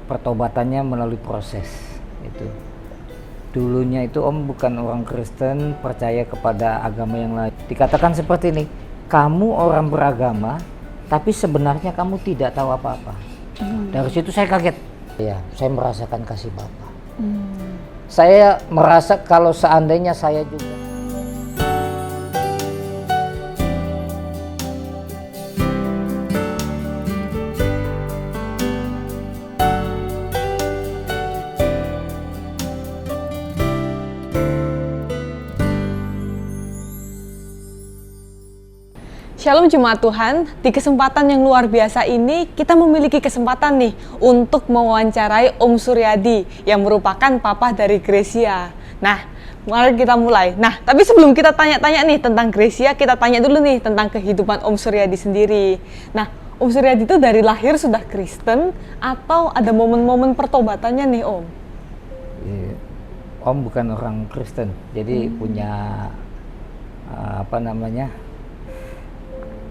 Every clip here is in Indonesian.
pertobatannya melalui proses itu. Dulunya itu Om bukan orang Kristen, percaya kepada agama yang lain. Dikatakan seperti ini, kamu orang beragama, tapi sebenarnya kamu tidak tahu apa-apa. Dari situ saya kaget. Ya, saya merasakan kasih Bapa. Saya merasa kalau seandainya saya juga. Shalom Jemaat Tuhan, di kesempatan yang luar biasa ini kita memiliki kesempatan nih untuk mewawancarai Om Suryadi yang merupakan papa dari Gracia. Nah, mari kita mulai. Nah, tapi sebelum kita tanya-tanya nih tentang Gracia, kita tanya dulu nih tentang kehidupan Om Suryadi sendiri. Nah, Om Suryadi itu dari lahir sudah Kristen atau ada momen-momen pertobatannya nih Om? Om bukan orang Kristen, jadi punya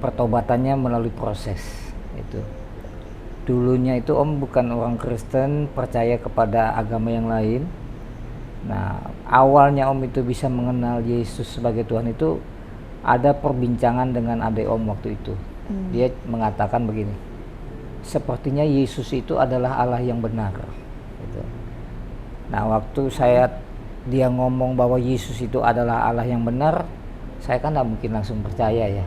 pertobatannya melalui proses itu. Dulunya itu Om bukan orang Kristen, percaya kepada agama yang lain. Nah, awalnya Om itu bisa mengenal Yesus sebagai Tuhan itu ada perbincangan dengan adik Om waktu itu. Dia mengatakan begini, sepertinya Yesus itu adalah Allah yang benar gitu. Nah, waktu dia ngomong bahwa Yesus itu adalah Allah yang benar, saya kan tidak mungkin langsung percaya ya.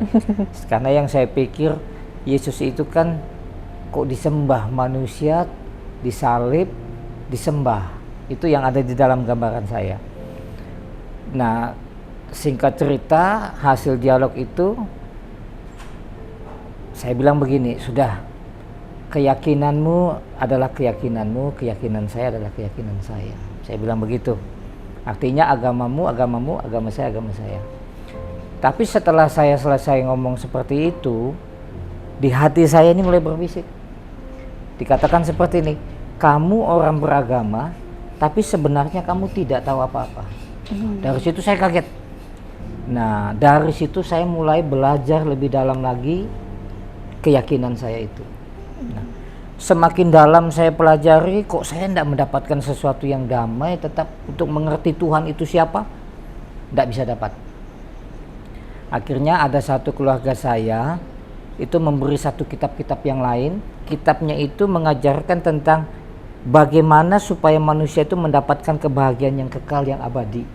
Karena yang saya pikir Yesus itu kan kok disembah manusia, disalib, disembah. Itu yang ada di dalam gambaran saya. Nah, singkat cerita hasil dialog itu saya bilang begini, sudah, keyakinanmu adalah keyakinanmu, keyakinan saya adalah keyakinan saya. Saya bilang begitu. Artinya agamamu, agama saya, agama saya. Tapi setelah saya selesai ngomong seperti itu, di hati saya ini mulai berbisik. Dikatakan seperti ini, kamu orang beragama, tapi sebenarnya kamu tidak tahu apa-apa. Dari situ saya kaget. Nah, dari situ saya mulai belajar lebih dalam lagi keyakinan saya itu. Nah, semakin dalam saya pelajari, kok saya tidak mendapatkan sesuatu yang damai, tetap untuk mengerti Tuhan itu siapa, tidak bisa dapat. Akhirnya ada satu keluarga saya itu memberi satu kitab-kitab yang lain. Kitabnya itu mengajarkan tentang bagaimana supaya manusia itu mendapatkan kebahagiaan yang kekal, yang abadi.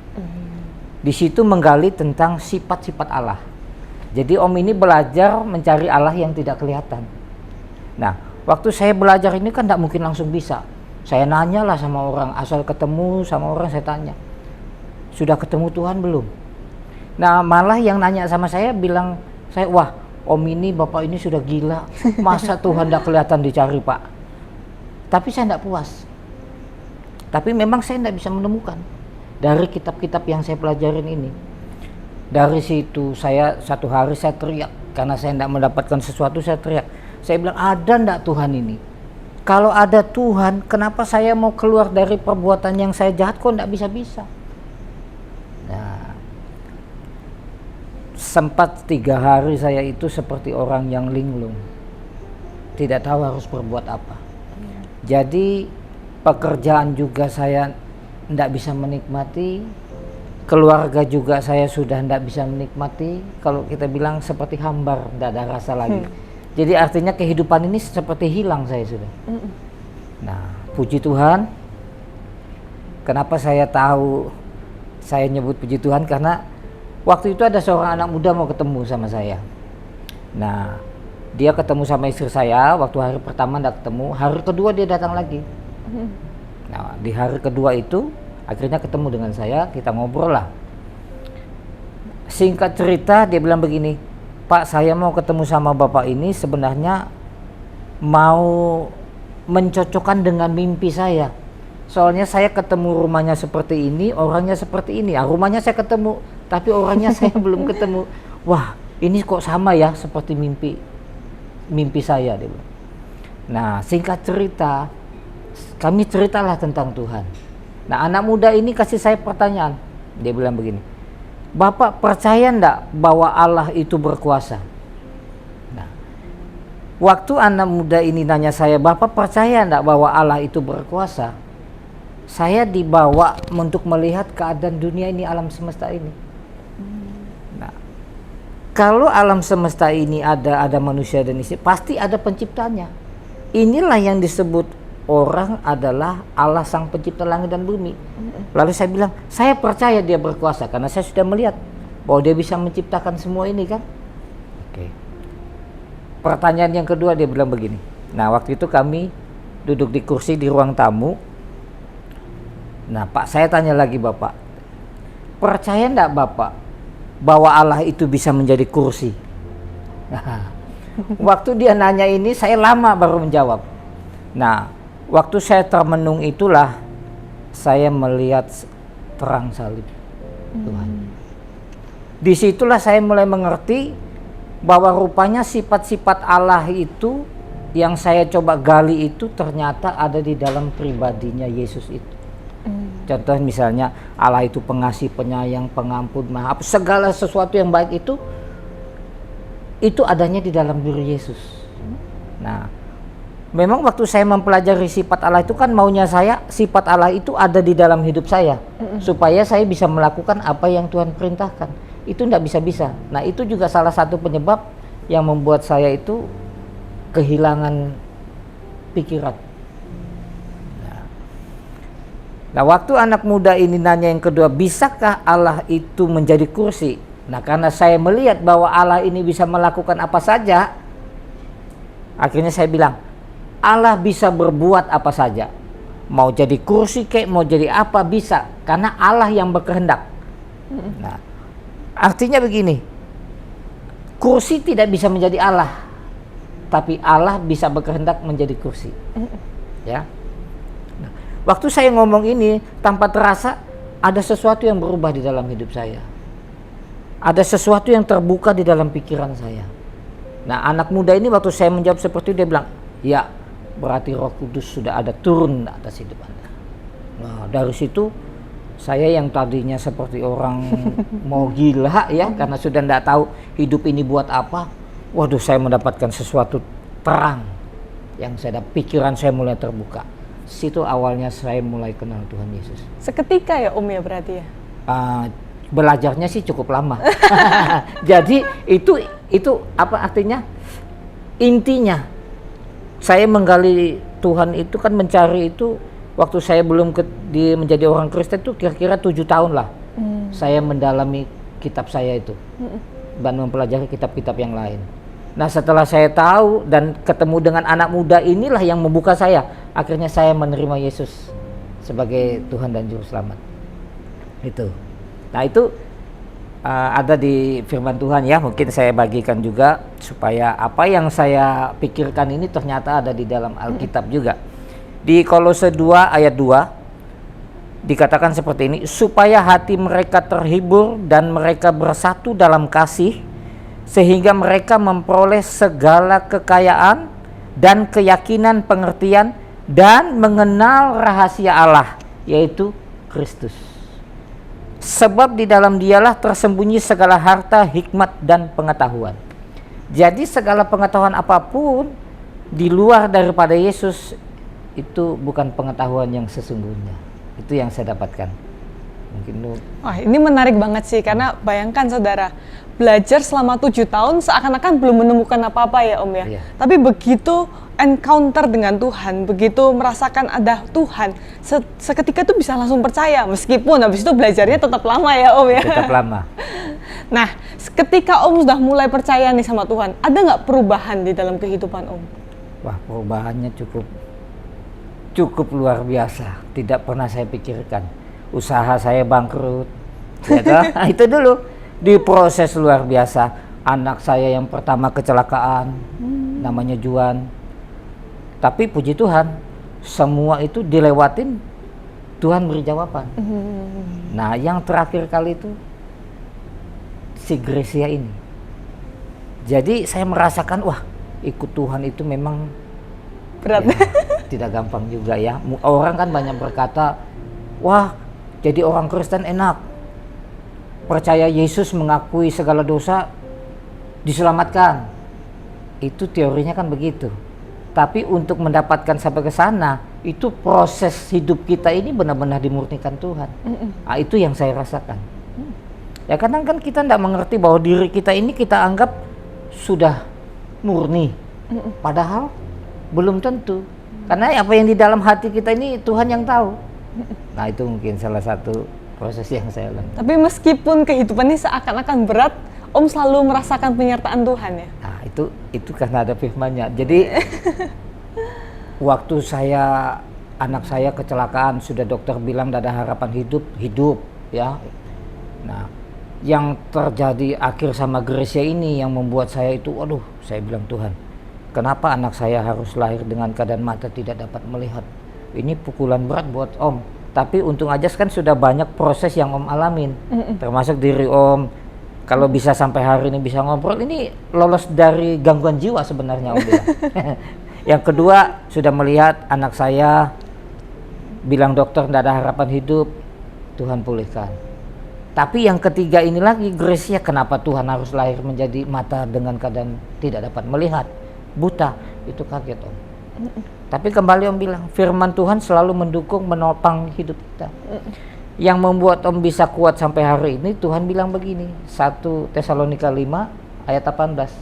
Di situ menggali tentang sifat-sifat Allah. Jadi Om ini belajar mencari Allah yang tidak kelihatan. Nah, waktu saya belajar ini kan tidak mungkin langsung bisa. Saya nanyalah sama orang, asal ketemu sama orang saya tanya, sudah ketemu Tuhan belum? Nah, malah yang nanya sama saya bilang, wah Om ini, Bapak ini sudah gila, masa Tuhan tidak kelihatan dicari Pak. Tapi saya tidak puas. Tapi memang saya tidak bisa menemukan dari kitab-kitab yang saya pelajarin ini. Dari situ satu hari saya teriak, karena saya tidak mendapatkan sesuatu, saya teriak. Saya bilang, ada tidak Tuhan ini? Kalau ada Tuhan, kenapa saya mau keluar dari perbuatan yang saya jahat kok tidak bisa-bisa? Nah, sempat 3 hari saya itu seperti orang yang linglung, tidak tahu harus berbuat apa. Jadi pekerjaan juga saya tidak bisa menikmati, keluarga juga saya sudah tidak bisa menikmati. Kalau kita bilang seperti hambar, tidak ada rasa lagi. Jadi artinya kehidupan ini seperti hilang saya sudah. Nah, puji Tuhan. Kenapa saya tahu saya nyebut puji Tuhan? Karena waktu itu ada seorang anak muda mau ketemu sama saya. Nah, dia ketemu sama istri saya, waktu hari pertama tidak ketemu, hari kedua dia datang lagi. Nah, di hari kedua itu akhirnya ketemu dengan saya, kita ngobrol lah. Singkat cerita dia bilang begini, Pak, saya mau ketemu sama Bapak ini sebenarnya mau mencocokkan dengan mimpi saya. Soalnya saya ketemu rumahnya seperti ini, orangnya seperti ini. Rumahnya saya ketemu, tapi orangnya saya belum ketemu. Wah, ini kok sama ya seperti mimpi saya, dia bilang. Nah, singkat cerita, kami ceritalah tentang Tuhan. Nah, anak muda ini kasih saya pertanyaan. Dia bilang begini, Bapak percaya enggak bahwa Allah itu berkuasa? Nah, Waktu anak muda ini nanya saya, Bapak percaya enggak bahwa Allah itu berkuasa? Saya dibawa untuk melihat keadaan dunia ini, alam semesta ini. Nah, kalau alam semesta ini ada manusia dan isi, pasti ada penciptanya. Inilah yang disebut orang adalah Allah sang pencipta langit dan bumi. Lalu saya bilang, saya percaya dia berkuasa karena saya sudah melihat bahwa dia bisa menciptakan semua ini kan. Oke. Pertanyaan yang kedua dia bilang begini. Nah, waktu itu kami duduk di kursi di ruang tamu. Nah, Pak, saya tanya lagi Bapak, percaya enggak Bapak bahwa Allah itu bisa menjadi kursi? Nah, waktu dia nanya ini saya lama baru menjawab. Nah, waktu saya termenung itulah saya melihat terang salib Tuhan. Disitulah saya mulai mengerti bahwa rupanya sifat-sifat Allah itu yang saya coba gali itu ternyata ada di dalam pribadinya Yesus itu. Contoh misalnya Allah itu pengasih, penyayang, pengampun, maaf, segala sesuatu yang baik itu adanya di dalam diri Yesus. Nah, memang waktu saya mempelajari sifat Allah itu kan maunya saya sifat Allah itu ada di dalam hidup saya supaya saya bisa melakukan apa yang Tuhan perintahkan. Itu tidak bisa-bisa. Nah, itu juga salah satu penyebab yang membuat saya itu kehilangan pikiran. Nah, waktu anak muda ini nanya yang kedua, bisakah Allah itu menjadi kursi? Nah, karena saya melihat bahwa Allah ini bisa melakukan apa saja, akhirnya saya bilang, Allah bisa berbuat apa saja. Mau jadi kursi kek, mau jadi apa bisa, karena Allah yang berkehendak. Nah, artinya begini, kursi tidak bisa menjadi Allah, tapi Allah bisa berkehendak menjadi kursi. Ya. Nah, waktu saya ngomong ini tanpa terasa ada sesuatu yang berubah di dalam hidup saya. Ada sesuatu yang terbuka di dalam pikiran saya. Nah, anak muda ini waktu saya menjawab seperti itu dia bilang, ya berarti Roh Kudus sudah ada turun atas hidup Anda. Nah, dari situ saya yang tadinya seperti orang mau gila ya karena sudah tidak tahu hidup ini buat apa. Waduh, saya mendapatkan sesuatu terang yang pikiran saya mulai terbuka. Situ awalnya saya mulai kenal Tuhan Yesus. Seketika ya Om ya berarti ya? Belajarnya sih cukup lama. Jadi itu apa artinya? Intinya saya menggali Tuhan itu kan mencari itu waktu saya belum menjadi orang Kristen itu kira-kira 7 tahun lah. Saya mendalami kitab saya itu dan mempelajari kitab-kitab yang lain. Nah, setelah saya tahu dan ketemu dengan anak muda inilah yang membuka saya. Akhirnya saya menerima Yesus sebagai Tuhan dan Juru Selamat. Itu. Nah, itu ada di firman Tuhan ya. Mungkin saya bagikan juga supaya apa yang saya pikirkan ini ternyata ada di dalam Alkitab juga. Di Kolose 2 ayat 2 dikatakan seperti ini, supaya hati mereka terhibur dan mereka bersatu dalam kasih, sehingga mereka memperoleh segala kekayaan dan keyakinan pengertian dan mengenal rahasia Allah, yaitu Kristus. Sebab di dalam dialah tersembunyi segala harta, hikmat, dan pengetahuan. Jadi segala pengetahuan apapun di luar daripada Yesus itu bukan pengetahuan yang sesungguhnya. Itu yang saya dapatkan. Mungkin wah, ini menarik banget sih, karena bayangkan saudara, belajar selama 7 tahun seakan-akan belum menemukan apa-apa ya Om ya. Iya. Tapi begitu encounter dengan Tuhan, begitu merasakan ada Tuhan, seketika itu bisa langsung percaya, meskipun habis itu belajarnya tetap lama ya Om ya. Tetap lama. Nah, ketika Om sudah mulai percaya nih sama Tuhan, ada nggak perubahan di dalam kehidupan Om? Wah, perubahannya cukup luar biasa, tidak pernah saya pikirkan. Usaha saya bangkrut, ya nah, itu dulu diproses luar biasa. Anak saya yang pertama kecelakaan, namanya Juan. Tapi puji Tuhan, semua itu dilewatin, Tuhan beri jawaban. Nah, yang terakhir kali itu si Gresia ini. Jadi saya merasakan, wah, ikut Tuhan itu memang berat. Ya, tidak gampang juga ya. Orang kan banyak berkata, wah, jadi orang Kristen enak, percaya Yesus, mengakui segala dosa, diselamatkan. Itu teorinya kan begitu. Tapi untuk mendapatkan sampai ke sana, itu proses hidup kita ini benar-benar dimurnikan Tuhan. Nah, itu yang saya rasakan. Ya kadang kan kita tidak mengerti bahwa diri kita ini kita anggap sudah murni. Padahal belum tentu. Karena apa yang di dalam hati kita ini Tuhan yang tahu. Nah, itu mungkin salah satu proses yang saya lalui. Tapi meskipun kehidupan ini seakan-akan berat, Om selalu merasakan penyertaan Tuhan ya? Nah, itu karena ada firman-Nya. Jadi waktu anak saya kecelakaan, sudah dokter bilang tidak ada harapan hidup ya. Nah, yang terjadi akhir sama Gracia ini yang membuat saya itu, aduh, saya bilang Tuhan, kenapa anak saya harus lahir dengan keadaan mata tidak dapat melihat? Ini pukulan berat buat Om. Tapi untung aja kan sudah banyak proses yang Om alamin, termasuk diri Om. Kalau bisa sampai hari ini bisa ngobrol, ini lolos dari gangguan jiwa sebenarnya Om bilang. Yang kedua, sudah melihat anak saya, bilang dokter tidak ada harapan hidup, Tuhan pulihkan. Tapi yang ketiga ini lagi, Gracia, kenapa Tuhan harus lahir menjadi mata dengan keadaan tidak dapat melihat, buta? Itu kaget Om. Tapi kembali Om bilang, firman Tuhan selalu mendukung, menopang hidup kita. Yang membuat Om bisa kuat sampai hari ini, Tuhan bilang begini, 1 Tesalonika 5 ayat 18.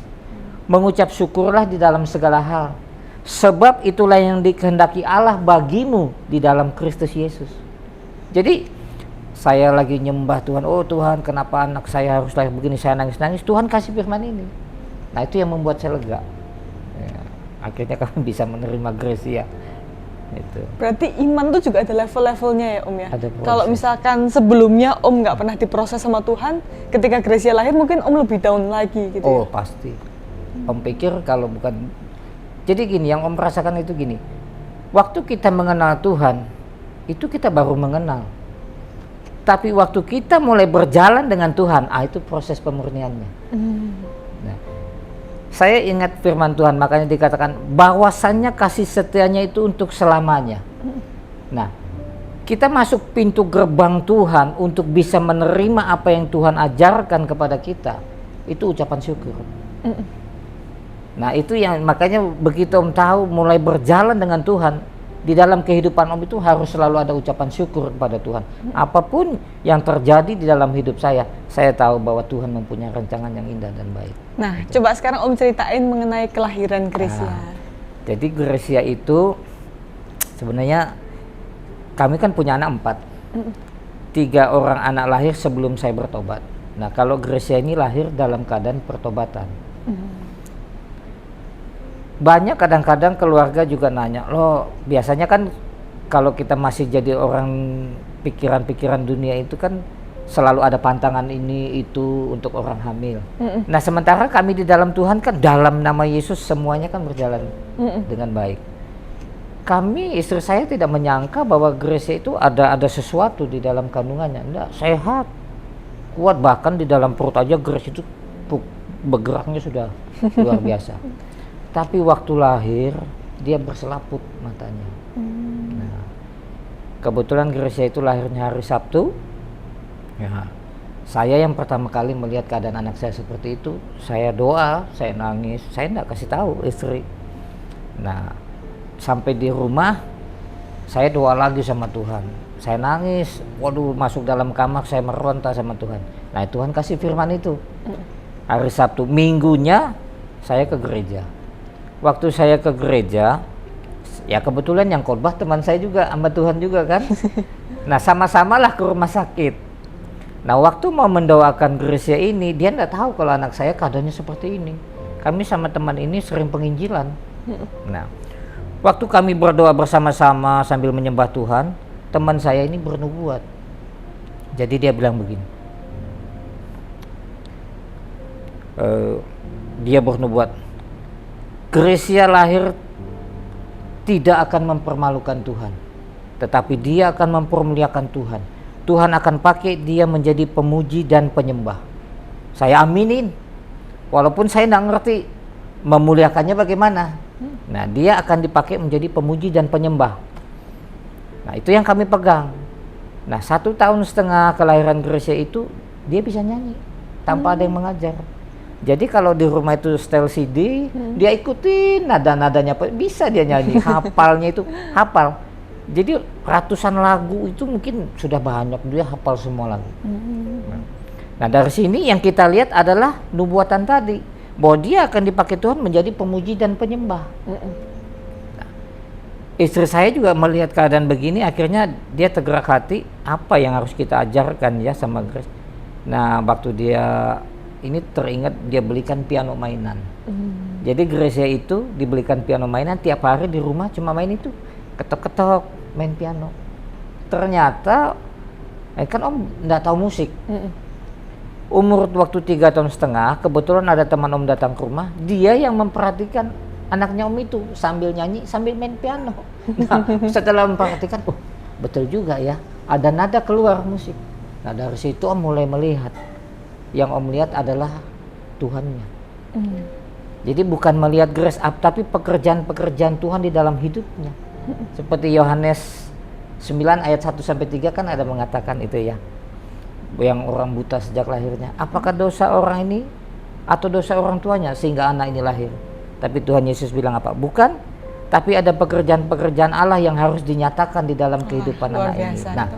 Mengucap syukurlah di dalam segala hal, sebab itulah yang dikehendaki Allah bagimu di dalam Kristus Yesus. Jadi saya lagi nyembah Tuhan, oh Tuhan kenapa anak saya harus lahir begini, saya nangis-nangis, Tuhan kasih firman ini. Nah, itu yang membuat saya lega. Ya, akhirnya kami bisa menerima Gracia. Itu. Berarti iman tuh juga ada level-levelnya ya Om ya? Ada proses. Kalau misalkan sebelumnya Om nggak pernah diproses sama Tuhan, ketika Gracia lahir mungkin Om lebih down lagi gitu. Oh pasti. Om pikir kalau bukan. Jadi gini, yang Om rasakan itu gini. Waktu kita mengenal Tuhan, itu kita baru mengenal. Tapi waktu kita mulai berjalan dengan Tuhan, itu proses pemurniannya. Nah, saya ingat firman Tuhan, makanya dikatakan bahwasannya kasih setianya itu untuk selamanya. Nah, kita masuk pintu gerbang Tuhan untuk bisa menerima apa yang Tuhan ajarkan kepada kita, itu ucapan syukur. Nah, itu yang makanya begitu Om tahu mulai berjalan dengan Tuhan, di dalam kehidupan Om itu harus selalu ada ucapan syukur kepada Tuhan. Apapun yang terjadi di dalam hidup saya tahu bahwa Tuhan mempunyai rancangan yang indah dan baik. Nah, coba sekarang Om ceritain mengenai kelahiran Gracia. Jadi Gracia itu sebenarnya kami kan punya anak 4. 3 orang anak lahir sebelum saya bertobat. Nah, kalau Gracia ini lahir dalam keadaan pertobatan. Banyak kadang-kadang keluarga juga nanya, loh biasanya kan kalau kita masih jadi orang pikiran-pikiran dunia itu kan selalu ada pantangan ini itu untuk orang hamil. Nah, sementara kami di dalam Tuhan kan dalam nama Yesus semuanya kan berjalan dengan baik. Kami, istri saya tidak menyangka bahwa Gracia itu ada sesuatu di dalam kandungannya. Enggak, sehat, kuat, bahkan di dalam perut aja Gracia itu bergeraknya sudah luar biasa. Tapi waktu lahir dia berselaput matanya. Nah, kebetulan Gracia itu lahirnya hari Sabtu. Ya, saya yang pertama kali melihat keadaan anak saya seperti itu, saya doa, saya nangis, saya enggak kasih tahu istri. Nah, sampai di rumah saya doa lagi sama Tuhan. Saya nangis, waduh, masuk dalam kamar saya meronta sama Tuhan. Nah, Tuhan kasih firman itu. Hari Sabtu, minggunya saya ke gereja. Waktu saya ke gereja, ya kebetulan yang khotbah teman saya juga, hamba Tuhan juga kan. Nah, sama-samalah ke rumah sakit. Nah, waktu mau mendoakan Gracia ini, dia enggak tahu kalau anak saya keadaannya seperti ini. Kami sama teman ini sering penginjilan. Nah, waktu kami berdoa bersama-sama sambil menyembah Tuhan, teman saya ini bernubuat. Jadi dia bilang begini, dia bernubuat, Gracia lahir tidak akan mempermalukan Tuhan, tetapi dia akan mempermuliakan Tuhan. Tuhan akan pakai dia menjadi pemuji dan penyembah. Saya aminin, walaupun saya tidak ngerti memuliakannya bagaimana. Nah, dia akan dipakai menjadi pemuji dan penyembah. Nah, itu yang kami pegang. Nah, 1,5 tahun kelahiran Gracia itu dia bisa nyanyi tanpa ada yang mengajar. Jadi kalau di rumah itu setel CD, dia ikutin nada-nadanya, bisa dia nyanyi, hafalnya itu hafal. Jadi ratusan lagu itu mungkin sudah banyak, dia hafal semua lagu. Nah dari sini yang kita lihat adalah nubuatan tadi, bahwa dia akan dipakai Tuhan menjadi pemuji dan penyembah. Nah, istri saya juga melihat keadaan begini, akhirnya dia tergerak hati, apa yang harus kita ajarkan ya sama Grace. Nah waktu dia ini teringat, dia belikan piano mainan. Jadi Gracia itu dibelikan piano mainan, tiap hari di rumah cuma main itu, ketok-ketok main piano. Ternyata kan Om nggak tahu musik. Umur waktu 3,5 tahun, kebetulan ada teman Om datang ke rumah, dia yang memperhatikan anaknya Om itu sambil nyanyi sambil main piano. Nah, setelah memperhatikan, oh betul juga ya, ada nada keluar musik. Nah dari situ Om mulai melihat, yang Om lihat adalah Tuhannya. Jadi bukan melihat Grace up, tapi pekerjaan-pekerjaan Tuhan di dalam hidupnya. Seperti Yohanes 9 ayat 1-3 kan ada mengatakan itu ya, yang orang buta sejak lahirnya. Apakah dosa orang ini atau dosa orang tuanya sehingga anak ini lahir? Tapi Tuhan Yesus bilang apa? Bukan, tapi ada pekerjaan-pekerjaan Allah yang harus dinyatakan di dalam kehidupan anak ini. Nah,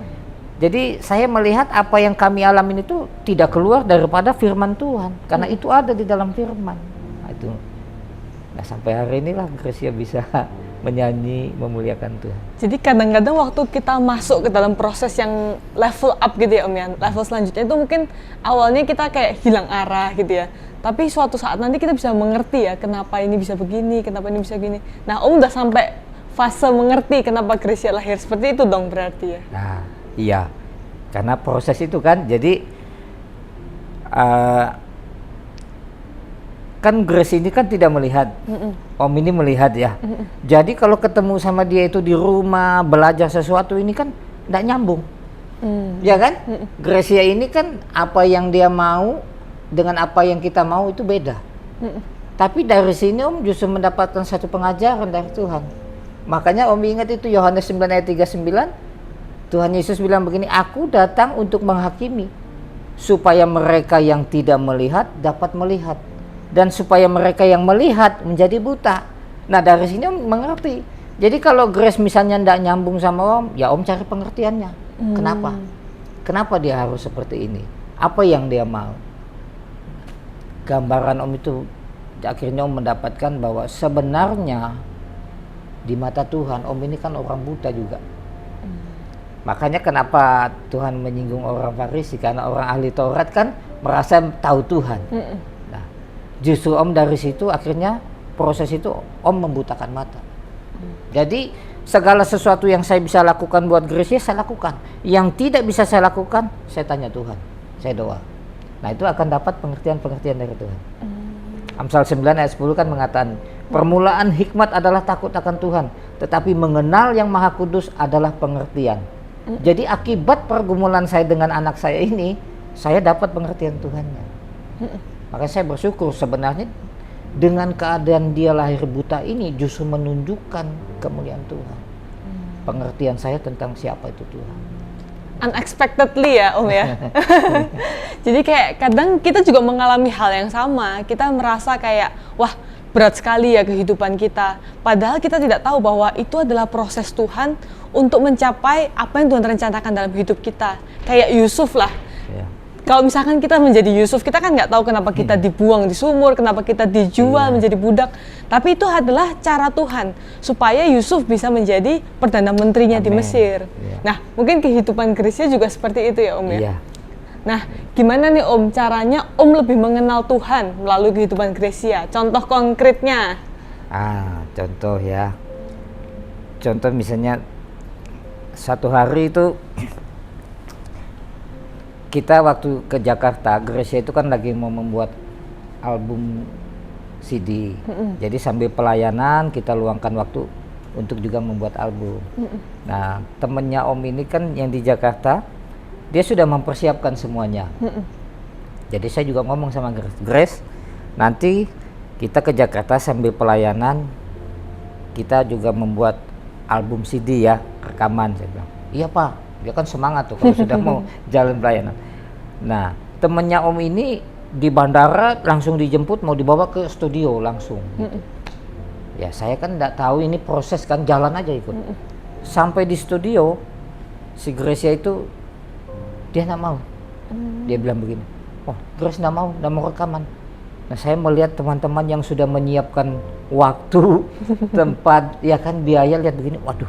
jadi saya melihat apa yang kami alamin itu tidak keluar daripada firman Tuhan, karena itu ada di dalam firman. Nah, itu. Nah sampai hari inilah Gracia bisa menyanyi memuliakan Tuhan. Jadi kadang-kadang waktu kita masuk ke dalam proses yang level up gitu ya Om ya, level selanjutnya itu mungkin awalnya kita kayak hilang arah gitu ya, tapi suatu saat nanti kita bisa mengerti ya kenapa ini bisa begini, kenapa ini bisa gini. Nah Om udah sampai fase mengerti kenapa Gracia lahir seperti itu dong berarti ya. Nah iya, karena proses itu kan, jadi kan Grace ini kan tidak melihat, Om ini melihat ya. Jadi kalau ketemu sama dia itu di rumah belajar sesuatu ini kan tidak nyambung, ya kan? Gracia ini kan apa yang dia mau dengan apa yang kita mau itu beda. Tapi dari sini Om justru mendapatkan satu pengajaran dari Tuhan. Makanya Om ingat itu Yohanes 9 ayat 39, Tuhan Yesus bilang begini, aku datang untuk menghakimi supaya mereka yang tidak melihat dapat melihat, dan supaya mereka yang melihat menjadi buta. Nah dari sini Om mengerti. Jadi kalau Grace misalnya tidak nyambung sama Om, ya Om cari pengertiannya. Kenapa? Kenapa dia harus seperti ini? Apa yang dia mau? Gambaran Om itu akhirnya Om mendapatkan bahwa sebenarnya di mata Tuhan Om ini kan orang buta juga. Makanya kenapa Tuhan menyinggung orang Farisi, karena orang ahli Taurat kan merasa tahu Tuhan. Justru Om dari situ akhirnya proses itu Om membutakan mata. Jadi segala sesuatu yang saya bisa lakukan buat Gracia saya lakukan. Yang tidak bisa saya lakukan saya tanya Tuhan, saya doa. Nah itu akan dapat pengertian-pengertian dari Tuhan. Amsal 9 ayat 10 kan mengatakan, permulaan hikmat adalah takut akan Tuhan, tetapi mengenal yang Maha Kudus adalah pengertian. Jadi akibat pergumulan saya dengan anak saya ini, saya dapat pengertian Tuhannya. Maka saya bersyukur sebenarnya dengan keadaan dia lahir buta ini justru menunjukkan kemuliaan Tuhan. Pengertian saya tentang siapa itu Tuhan. Unexpectedly ya Om ya. Jadi kayak kadang kita juga mengalami hal yang sama. Kita merasa kayak wah berat sekali ya kehidupan kita. Padahal kita tidak tahu bahwa itu adalah proses Tuhan untuk mencapai apa yang Tuhan rencanakan dalam hidup kita. Kayak Yusuf lah. Kalau misalkan kita menjadi Yusuf, kita kan nggak tahu kenapa kita dibuang di sumur, kenapa kita dijual menjadi budak. Tapi itu adalah cara Tuhan supaya Yusuf bisa menjadi perdana menterinya di Mesir. Nah, mungkin kehidupan Gracia juga seperti itu ya Om ya. Nah, gimana nih Om caranya Om lebih mengenal Tuhan melalui kehidupan Gracia? Contoh konkretnya? Contoh ya. Contoh misalnya satu hari itu kita waktu ke Jakarta, Gracia itu kan lagi mau membuat album CD. Jadi sambil pelayanan kita luangkan waktu untuk juga membuat album. Nah, temennya Om ini kan yang di Jakarta, dia sudah mempersiapkan semuanya. Jadi saya juga ngomong sama Grace, nanti kita ke Jakarta sambil pelayanan, kita juga membuat album CD ya, rekaman. Saya bilang, iya Pak. Dia kan semangat tuh kalau sudah mau jalan pelayanan. Nah, temennya Om ini di bandara langsung dijemput, mau dibawa ke studio langsung. Gitu. Ya saya kan nggak tahu ini proses kan, jalan aja ikut. Sampai di studio, si Gracia itu dia nggak mau. Dia bilang begini, oh Grace nggak mau rekaman. Nah saya melihat teman-teman yang sudah menyiapkan waktu, tempat, ya kan biaya, lihat begini, waduh,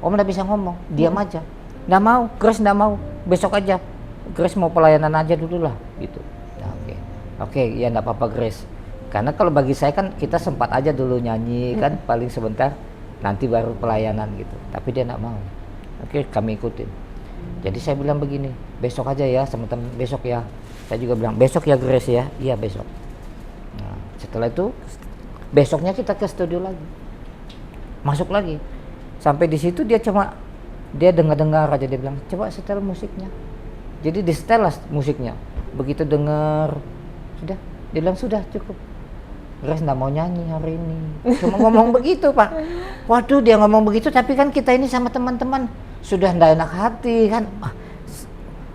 Om nggak bisa ngomong, diam aja. Nggak mau, Grace nggak mau, besok aja. Grace mau pelayanan aja dulu lah, gitu. Nah, oke, ya nggak apa-apa Grace. Karena kalau bagi saya kan kita sempat aja dulu nyanyi kan, paling sebentar, nanti baru pelayanan gitu. Tapi dia nggak mau. Oke, kami ikutin. Jadi saya bilang begini, besok aja ya teman-teman, besok ya. Saya juga bilang besok ya Grace ya, iya besok. Nah, setelah itu besoknya kita ke studio lagi, masuk lagi. Sampai di situ dia dengar aja, dia bilang coba setel musiknya. Jadi di setel lah musiknya. Begitu dengar, sudah, dia bilang sudah cukup. Grace nggak mau nyanyi hari ini, cuma ngomong begitu Pak. Waduh dia ngomong begitu, tapi kan kita ini sama teman-teman sudah nggak enak hati kan.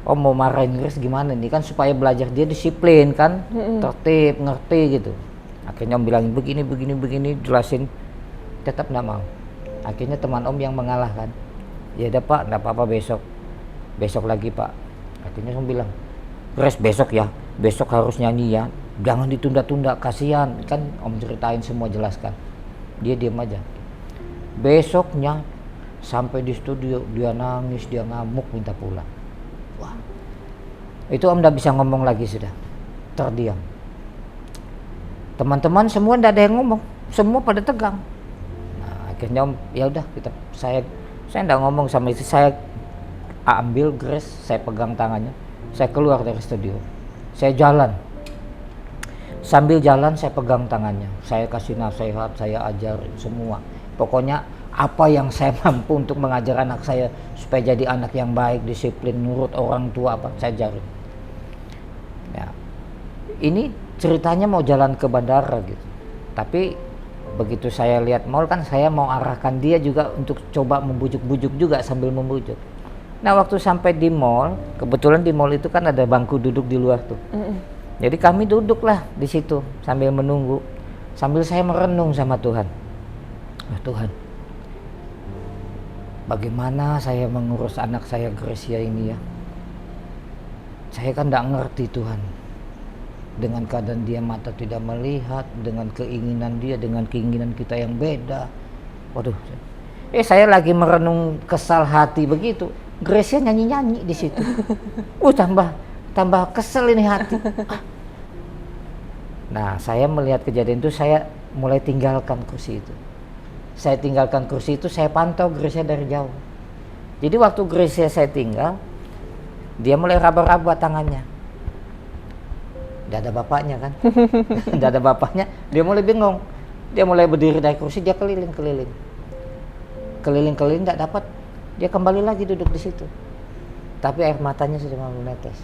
Om mau marahin Grace gimana nih kan, supaya belajar dia disiplin kan, tertib, ngerti gitu. Akhirnya Om bilangin begini, jelasin, tetap nggak mau. Akhirnya teman Om yang mengalah kan, ya udah Pak, nggak apa-apa besok lagi Pak. Akhirnya Om bilang, Grace besok ya, besok harus nyanyi ya, jangan ditunda-tunda, kasihan kan. Om ceritain semua, jelaskan, dia diam aja. Besoknya sampai di studio dia nangis, dia ngamuk, minta pulang. Wah, itu Om udah bisa ngomong lagi, sudah terdiam. Teman-teman semua nggak ada yang ngomong, semua pada tegang. Nah, akhirnya Om ya udah, saya nggak ngomong sama istri, saya ambil Grace, saya pegang tangannya, saya keluar dari studio, saya jalan. Sambil jalan saya pegang tangannya, saya kasih nasihat, saya ajar semua. Pokoknya apa yang saya mampu untuk mengajar anak saya supaya jadi anak yang baik, disiplin, nurut orang tua, apa saya ajarin. Ya, ini ceritanya mau jalan ke bandara gitu. Tapi begitu saya lihat mall kan, saya mau arahkan dia juga untuk coba membujuk-bujuk juga sambil membujuk. Nah waktu sampai di mall, kebetulan di mall itu kan ada bangku duduk di luar tuh. Jadi kami duduklah di situ sambil menunggu, sambil saya merenung sama Tuhan. Oh, Tuhan, bagaimana saya mengurus anak saya Gracia ini ya? Saya kan tidak ngerti Tuhan. Dengan keadaan dia mata tidak melihat, dengan keinginan dia, dengan keinginan kita yang beda. Waduh, saya lagi merenung kesal hati begitu. Gracia nyanyi-nyanyi di situ. Tambah kesel ini hati. Nah, saya melihat kejadian itu, saya mulai tinggalkan kursi itu. Saya pantau Gracia dari jauh. Jadi waktu Gracia saya tinggal, dia mulai raba-raba tangannya. Tidak ada bapaknya kan? Tidak ada bapaknya, dia mulai bingung. Dia mulai berdiri dari kursi, dia keliling-keliling, tidak dapat. Dia kembali lagi duduk di situ. Tapi air matanya sudah mau menetes.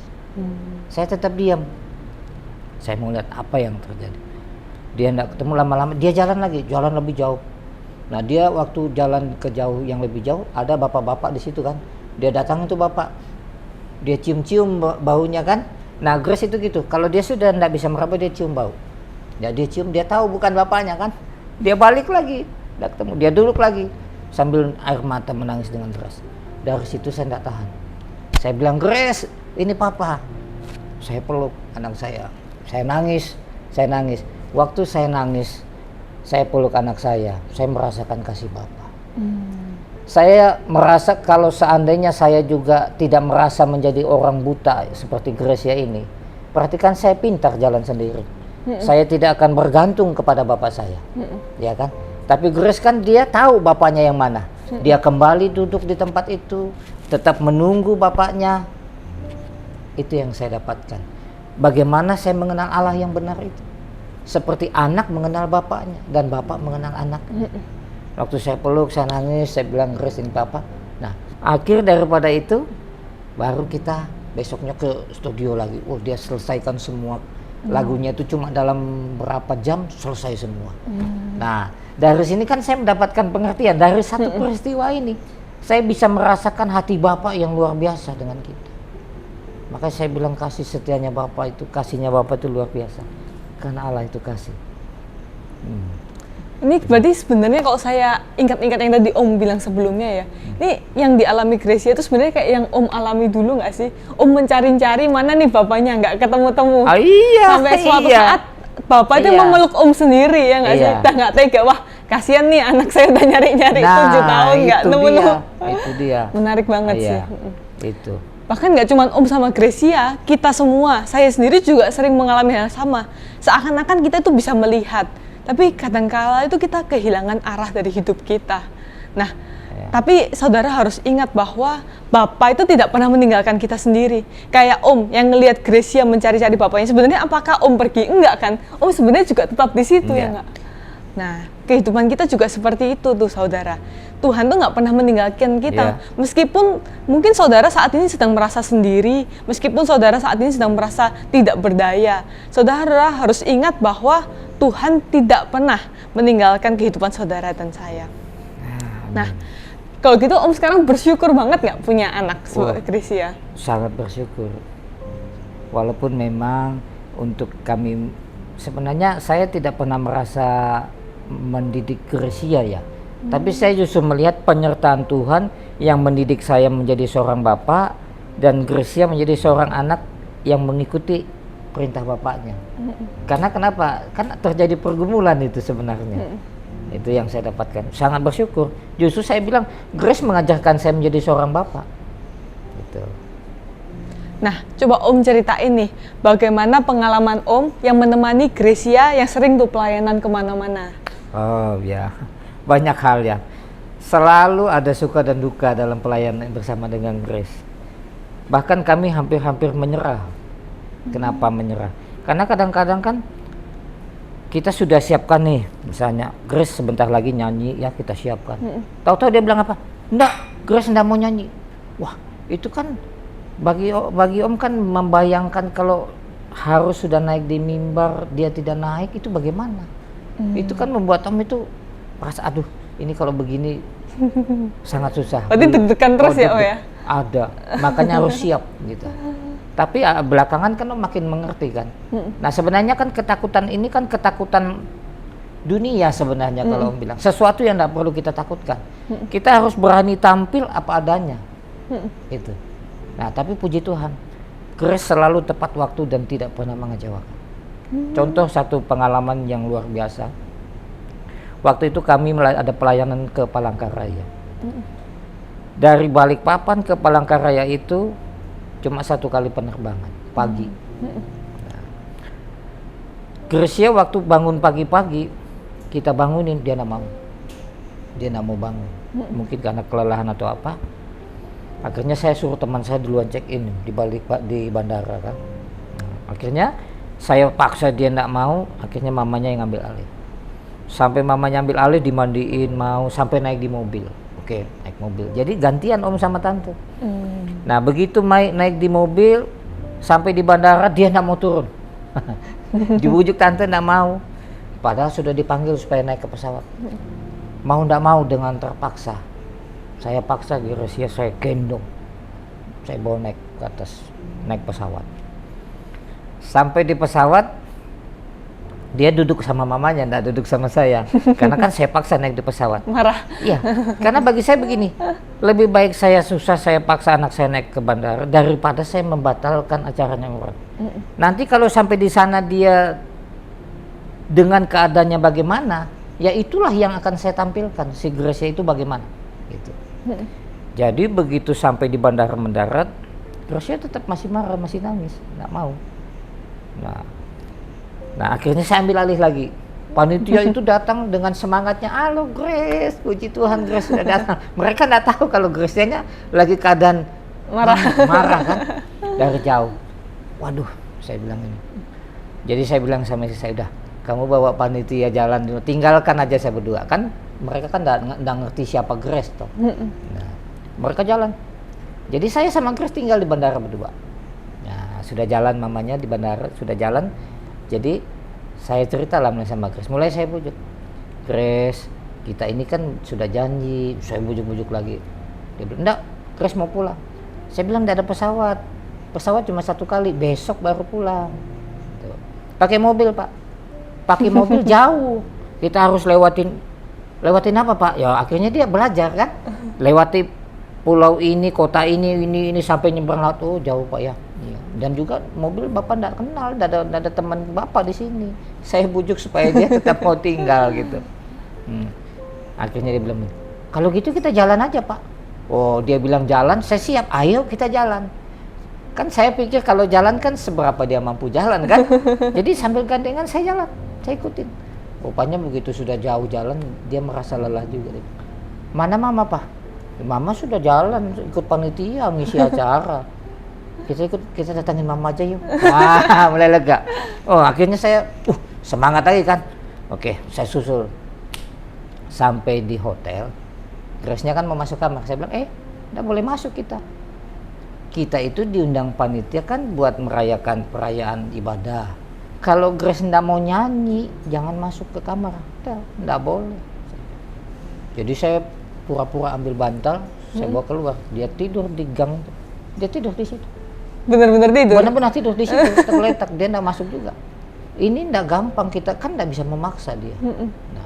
Saya tetap diam. Saya mau lihat apa yang terjadi. Dia tidak ketemu, lama-lama dia jalan lagi, jalan lebih jauh. Nah dia waktu jalan ke jauh yang lebih jauh, ada bapak-bapak di situ kan. Dia datang itu bapak, dia cium-cium baunya kan. Nah Grace itu gitu, kalau dia sudah tidak bisa meraba, dia cium bau. Ya dia cium, dia tahu bukan bapaknya kan. Dia balik lagi, tidak ketemu, dia duduk lagi sambil air mata menangis dengan deras. Dari situ saya tidak tahan. Saya bilang, Grace, ini papa. Saya peluk anak saya nangis. Waktu saya nangis, saya peluk anak saya merasakan kasih Bapa. Saya merasa kalau seandainya saya juga tidak merasa menjadi orang buta seperti Gracia ini, berarti kan saya pintar jalan sendiri. Saya tidak akan bergantung kepada bapak saya, ya kan? Tapi Grace kan dia tahu bapaknya yang mana. Dia kembali duduk di tempat itu, tetap menunggu bapaknya. Itu yang saya dapatkan. Bagaimana saya mengenal Allah yang benar itu? Seperti anak mengenal bapaknya dan bapak mengenal anaknya. Waktu saya peluk, saya nangis, saya bilang Grace ini papa. Nah, akhir daripada itu baru kita besoknya ke studio lagi. Oh, dia selesaikan semua lagunya itu cuma dalam berapa jam selesai semua. Nah, dari sini kan saya mendapatkan pengertian dari satu peristiwa ini. Saya bisa merasakan hati Bapak yang luar biasa dengan kita. Maka saya bilang kasih setianya Bapak itu, kasihnya Bapak itu luar biasa. Karena Allah itu kasih. Ini berarti sebenarnya kalau saya ingat-ingat yang tadi Om bilang sebelumnya ya, ini yang dialami Gracia itu sebenarnya kayak yang Om alami dulu nggak sih? Om mencari-cari mana nih bapaknya, nggak ketemu-temu. Iya. Sampai suatu saat bapak itu Iya. memeluk Om sendiri ya nggak sih? Iya. Udah nggak tega, wah kasihan nih anak saya udah nyari-nyari 7 tahun nggak itu nemu-nemu. Itu dia. Menarik banget sih. Iya, itu. Bahkan nggak cuma Om sama Gracia, kita semua, saya sendiri juga sering mengalami hal yang sama. Seakan-akan kita itu bisa melihat, tapi kadangkala itu kita kehilangan arah dari hidup kita. Nah, tapi saudara harus ingat bahwa Bapak itu tidak pernah meninggalkan kita sendiri. Kayak Om yang ngelihat Gracia mencari-cari Bapaknya, sebenarnya apakah Om pergi? Enggak kan? Om sebenarnya juga tetap di situ ya enggak? Nah, kehidupan kita juga seperti itu tuh saudara. Tuhan tuh nggak pernah meninggalkan kita. Meskipun mungkin saudara saat ini sedang merasa sendiri, meskipun saudara saat ini sedang merasa tidak berdaya, saudara harus ingat bahwa Tuhan tidak pernah meninggalkan kehidupan saudara dan saya. Nah, kalau gitu Om sekarang bersyukur banget nggak punya anak seperti Gracia? Sangat bersyukur. Walaupun memang untuk kami, sebenarnya saya tidak pernah merasa mendidik Gracia ya. Tapi saya justru melihat penyertaan Tuhan yang mendidik saya menjadi seorang bapak dan Gracia menjadi seorang anak yang mengikuti perintah bapaknya. Karena kenapa? Kan terjadi pergumulan itu sebenarnya. Itu yang saya dapatkan. Sangat bersyukur. Justru saya bilang Grace mengajarkan saya menjadi seorang bapak. Gitu. Nah, coba Om ceritain nih, bagaimana pengalaman Om yang menemani Gracia yang sering tuh pelayanan kemana-mana? Oh ya. Banyak hal ya. Selalu ada suka dan duka dalam pelayanan bersama dengan Grace. Bahkan kami hampir-hampir menyerah. Kenapa menyerah? Karena kadang-kadang kan kita sudah siapkan nih, misalnya Grace sebentar lagi nyanyi ya, kita siapkan. Tahu-tahu dia bilang apa? Enggak, Grace enggak mau nyanyi. Wah, itu kan bagi Om kan membayangkan kalau harus sudah naik di mimbar dia tidak naik, itu bagaimana? Itu kan membuat Om itu merasa aduh, ini kalau begini sangat susah. Berarti deg-degan terus ya, ya? Ada, makanya harus siap gitu. Tapi belakangan kan Om makin mengerti kan. Nah sebenarnya kan ketakutan ini kan ketakutan dunia sebenarnya kalau Om bilang. Sesuatu yang tidak perlu kita takutkan. Kita harus berani tampil apa adanya. Itu. Nah tapi puji Tuhan, Grace selalu tepat waktu dan tidak pernah mengecewakan. Contoh satu pengalaman yang luar biasa. Waktu itu kami ada pelayanan ke Palangkaraya. Dari Balikpapan ke Palangkaraya itu cuma 1 kali penerbangan pagi. Nah, Gracia waktu bangun pagi-pagi kita bangunin, dia nggak mau. Dia nggak mau bangun. Mungkin karena kelelahan atau apa. Akhirnya saya suruh teman saya duluan check in di bandara kan. Nah, akhirnya saya paksa dia nggak mau. Akhirnya mamanya yang ngambil alih. Sampai mamanya ambil alih, dimandiin, mau sampai naik di mobil. Oke, naik mobil. Jadi gantian Om sama tante. Nah begitu naik di mobil sampai di bandara dia nggak mau turun. Dibujuk tante nggak mau. Padahal sudah dipanggil supaya naik ke pesawat. Mau nggak mau dengan terpaksa. Saya paksa Gracia, saya gendong. Saya bawa naik ke atas, naik pesawat. Sampai di pesawat dia duduk sama mamanya, nggak duduk sama saya. Karena kan saya paksa naik di pesawat. Marah. Iya, karena bagi saya begini, lebih baik saya susah, saya paksa anak saya naik ke bandara daripada saya membatalkan acaranya orang. Nanti kalau sampai di sana dia dengan keadaannya bagaimana, ya itulah yang akan saya tampilkan, si Gracia itu bagaimana. Gitu. Jadi begitu sampai di bandara mendarat, Gracia tetap masih marah, masih nangis, nggak mau. Nah akhirnya saya ambil alih lagi. Panitia itu datang dengan semangatnya, halo Grace, puji Tuhan Grace sudah datang. Mereka nggak tahu kalau Grace-nya lagi keadaan marah kan, dari jauh. Waduh, saya bilang ini. Jadi saya bilang sama istri saya, udah, kamu bawa panitia jalan dulu, tinggalkan aja saya berdua. Kan mereka kan nggak ngerti siapa Grace toh. Nah, mereka jalan. Jadi saya sama Grace tinggal di bandara berdua. Nah, sudah jalan mamanya di bandara, sudah jalan. Jadi saya cerita lah sama Grace, mulai saya bujuk, Grace, kita ini kan sudah janji, saya bujuk-bujuk lagi. Dia bilang, enggak, Grace mau pulang. Saya bilang, enggak ada pesawat. pesawat cuma 1 kali, besok baru pulang. Tuh. Pakai mobil Pak, pakai mobil jauh, kita harus lewatin apa Pak? Ya akhirnya dia belajar kan, lewati pulau ini, kota ini sampai nyebrang laut. Oh jauh Pak ya. Iya. Dan juga mobil Bapak tidak kenal, tidak ada teman Bapak di sini. Saya bujuk supaya dia tetap mau tinggal gitu. Akhirnya dia bilang, kalau gitu kita jalan aja Pak. Oh dia bilang jalan, saya siap, ayo kita jalan. Kan saya pikir kalau jalan kan seberapa dia mampu jalan kan. Jadi sambil gandengan saya jalan, saya ikutin. Rupanya begitu sudah jauh jalan, dia merasa lelah juga. Mana Mama Pak? Mama sudah jalan, ikut panitia, ngisi acara. Kita datangin Mama aja yuk. Wah, mulai lega. Oh, akhirnya saya semangat lagi kan. Oke, saya susul. Sampai di hotel, Grace-nya kan mau masuk kamar. Saya bilang, enggak boleh masuk kita. Kita itu diundang panitia kan buat merayakan perayaan ibadah. Kalau Grace enggak mau nyanyi, jangan masuk ke kamar. Enggak boleh. Jadi saya pura-pura ambil bantal, saya bawa keluar. Dia tidur di gang. Dia tidur di situ. Benar-benar tidur? Benar-benar tidur di situ, tergeletak. Dia enggak masuk juga. Ini enggak gampang, kita kan enggak bisa memaksa dia. Nah,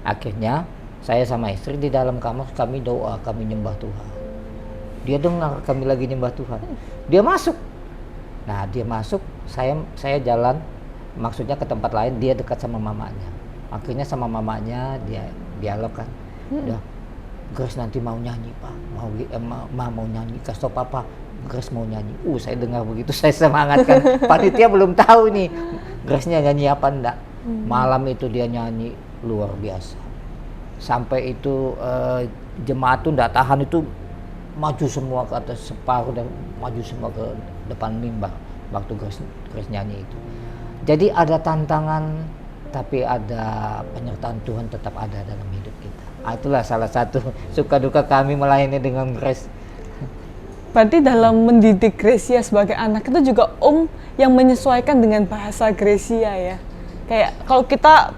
akhirnya saya sama istri di dalam kamar, kami doa, kami nyembah Tuhan. Dia dengar kami lagi nyembah Tuhan. Dia masuk. Nah, dia masuk, saya jalan, maksudnya ke tempat lain, dia dekat sama mamanya. Akhirnya sama mamanya dia dialog kan. Udah, Grace nanti mau nyanyi Pak, mau nyanyi, kasih tau Papa, Grace mau nyanyi. Saya dengar begitu, saya semangat kan. Panitia belum tahu nih, Grace-nya nyanyi apa enggak. Malam itu dia nyanyi luar biasa. Sampai itu jemaat tuh enggak tahan, itu maju semua ke atas separuh dan maju semua ke depan mimbar waktu Grace nyanyi itu. Jadi ada tantangan, tapi ada penyertaan Tuhan tetap ada dalam hidup kita. Itulah salah satu suka duka kami melayani dengan Grace. Berarti dalam mendidik Gracia sebagai anak itu juga yang menyesuaikan dengan bahasa Gracia ya. Kayak kalau kita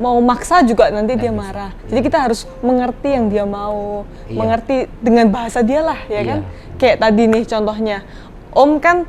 mau maksa juga nanti dia marah. Jadi kita harus mengerti yang dia mau, mengerti dengan bahasa dia lah ya kan. Kayak tadi nih contohnya, kan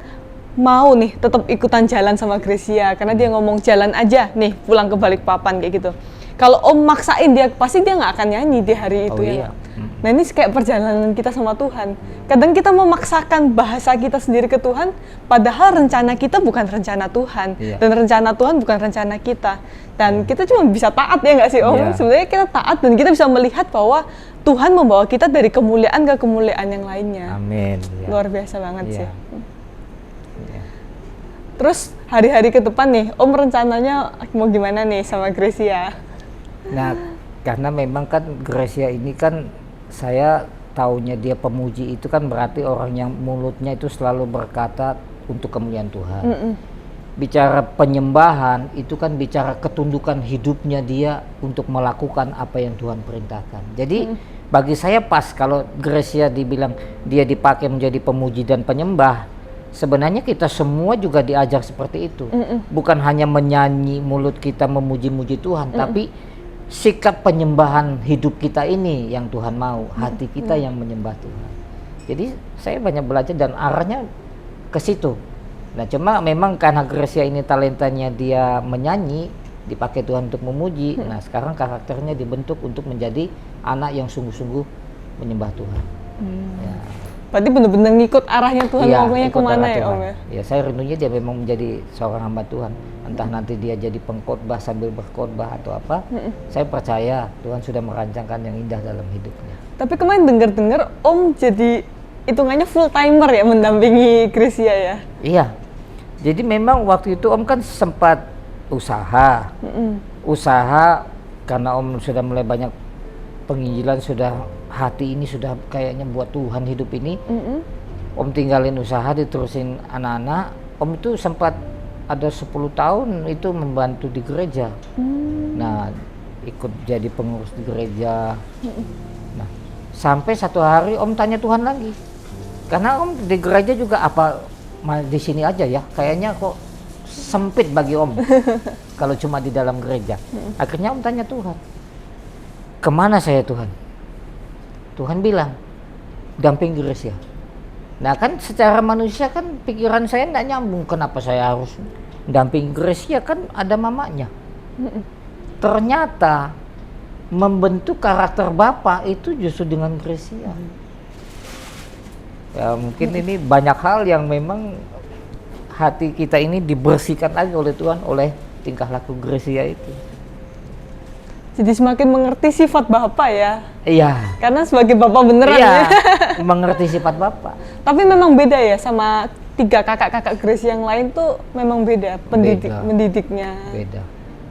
mau nih tetap ikutan jalan sama Gracia karena dia ngomong jalan aja nih pulang ke Balikpapan kayak gitu. Kalau maksain dia, pasti dia nggak akan nyanyi di hari itu ya. Nah ini kayak perjalanan kita sama Tuhan. Kadang kita memaksakan bahasa kita sendiri ke Tuhan, padahal rencana kita bukan rencana Tuhan. Dan rencana Tuhan bukan rencana kita. Dan kita cuma bisa taat ya nggak sih Sebenarnya kita taat dan kita bisa melihat bahwa Tuhan membawa kita dari kemuliaan ke kemuliaan yang lainnya. Amin. Luar biasa banget sih. Terus hari-hari ke depan nih, rencananya mau gimana nih sama Gracia? Nah, karena memang kan Gracia ini kan saya taunya dia pemuji itu kan berarti orang yang mulutnya itu selalu berkata untuk kemuliaan Tuhan. Bicara penyembahan itu kan bicara ketundukan hidupnya dia untuk melakukan apa yang Tuhan perintahkan. Jadi bagi saya pas kalau Gracia dibilang dia dipakai menjadi pemuji dan penyembah. Sebenarnya kita semua juga diajar seperti itu. Bukan hanya menyanyi mulut kita memuji-muji Tuhan, tapi sikap penyembahan hidup kita ini yang Tuhan mau, hati kita yang menyembah Tuhan. Jadi saya banyak belajar dan arahnya ke situ. Nah cuma memang karena Gracia ini talentanya dia menyanyi, dipakai Tuhan untuk memuji. Nah sekarang karakternya dibentuk untuk menjadi anak yang sungguh-sungguh menyembah Tuhan. Ya. Berarti benar-benar ngikut arahnya Tuhan maunya kemana ya Om ya? Ya saya rindunya dia memang menjadi seorang hamba Tuhan. Entah nanti dia jadi pengkhotbah sambil berkhotbah atau apa. Saya percaya Tuhan sudah merancangkan yang indah dalam hidupnya. Tapi kemarin dengar-dengar Om jadi hitungannya full timer ya mendampingi Gracia ya? Iya. Jadi memang waktu itu Om kan sempat usaha. Usaha karena Om sudah mulai banyak penginjilan, sudah hati ini sudah kayaknya buat Tuhan hidup ini. Om tinggalin usaha, diterusin anak-anak. Om itu sempat ada 10 tahun itu membantu di gereja. Nah ikut jadi pengurus di gereja. Nah sampai satu hari Om tanya Tuhan lagi, karena Om di gereja juga apa di sini aja ya, kayaknya kok sempit bagi Om kalau cuma di dalam gereja. Akhirnya Om tanya Tuhan, kemana saya Tuhan? Tuhan bilang, damping Gracia. Nah kan secara manusia kan pikiran saya nggak nyambung, kenapa saya harus damping Gracia, kan ada mamanya. Ternyata membentuk karakter Bapak itu justru dengan Gracia. Ya mungkin ini banyak hal yang memang hati kita ini dibersihkan lagi oleh Tuhan oleh tingkah laku Gracia itu. Jadi semakin mengerti sifat Bapak ya. Iya. Karena sebagai Bapak beneran Iya, ya. mengerti sifat Bapak. Tapi memang beda ya sama 3 kakak-kakak Gracia yang lain tuh, memang beda mendidiknya. Beda.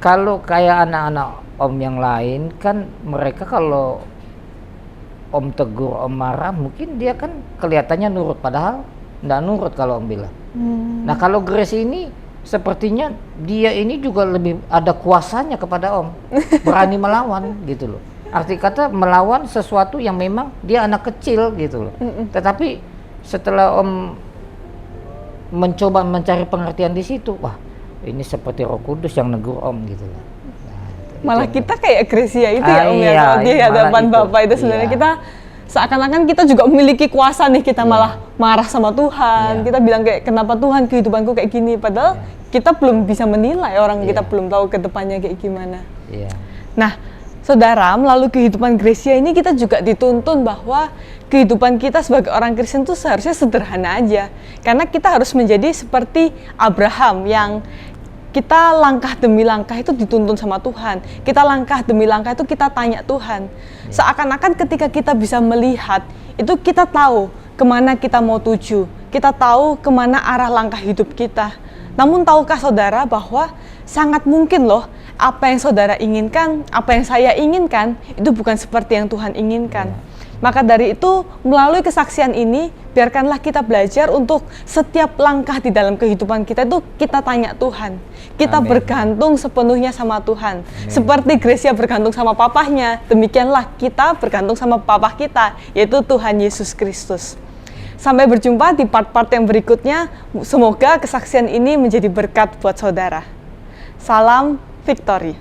Kalau kayak anak-anak Om yang lain kan mereka kalau Om tegur, Om marah, mungkin dia kan kelihatannya nurut, padahal nggak nurut kalau Om bilang. Nah kalau Grace ini sepertinya dia ini juga lebih ada kuasanya kepada Om, berani melawan gitu loh. Arti kata melawan sesuatu yang memang dia anak kecil gitu loh. Tetapi setelah Om mencoba mencari pengertian di situ, wah ini seperti Roh Kudus yang negur Om gitu loh. Malah kita kayak Gracia itu ya Om ya, iya, kalau di hadapan itu. Bapak itu sebenarnya Iya. kita seakan-akan kita juga memiliki kuasa nih, kita malah marah sama Tuhan, kita bilang kayak kenapa Tuhan kehidupanku kayak gini, padahal kita belum bisa menilai orang, kita belum tahu ke depannya kayak gimana. Nah saudara, melalui kehidupan Gracia ini kita juga dituntun bahwa kehidupan kita sebagai orang Kristen itu seharusnya sederhana aja, karena kita harus menjadi seperti Abraham yang kita langkah demi langkah itu dituntun sama Tuhan. Kita langkah demi langkah itu kita tanya Tuhan. Seakan-akan ketika kita bisa melihat, itu kita tahu kemana kita mau tuju. Kita tahu kemana arah langkah hidup kita. Namun tahukah saudara bahwa sangat mungkin loh, apa yang saudara inginkan, apa yang saya inginkan, itu bukan seperti yang Tuhan inginkan. Maka dari itu, melalui kesaksian ini, biarkanlah kita belajar untuk setiap langkah di dalam kehidupan kita itu kita tanya Tuhan. Kita bergantung sepenuhnya sama Tuhan. Seperti Gracia bergantung sama papahnya, demikianlah kita bergantung sama papah kita, yaitu Tuhan Yesus Kristus. Sampai berjumpa di part-part yang berikutnya. Semoga kesaksian ini menjadi berkat buat saudara. Salam Victory.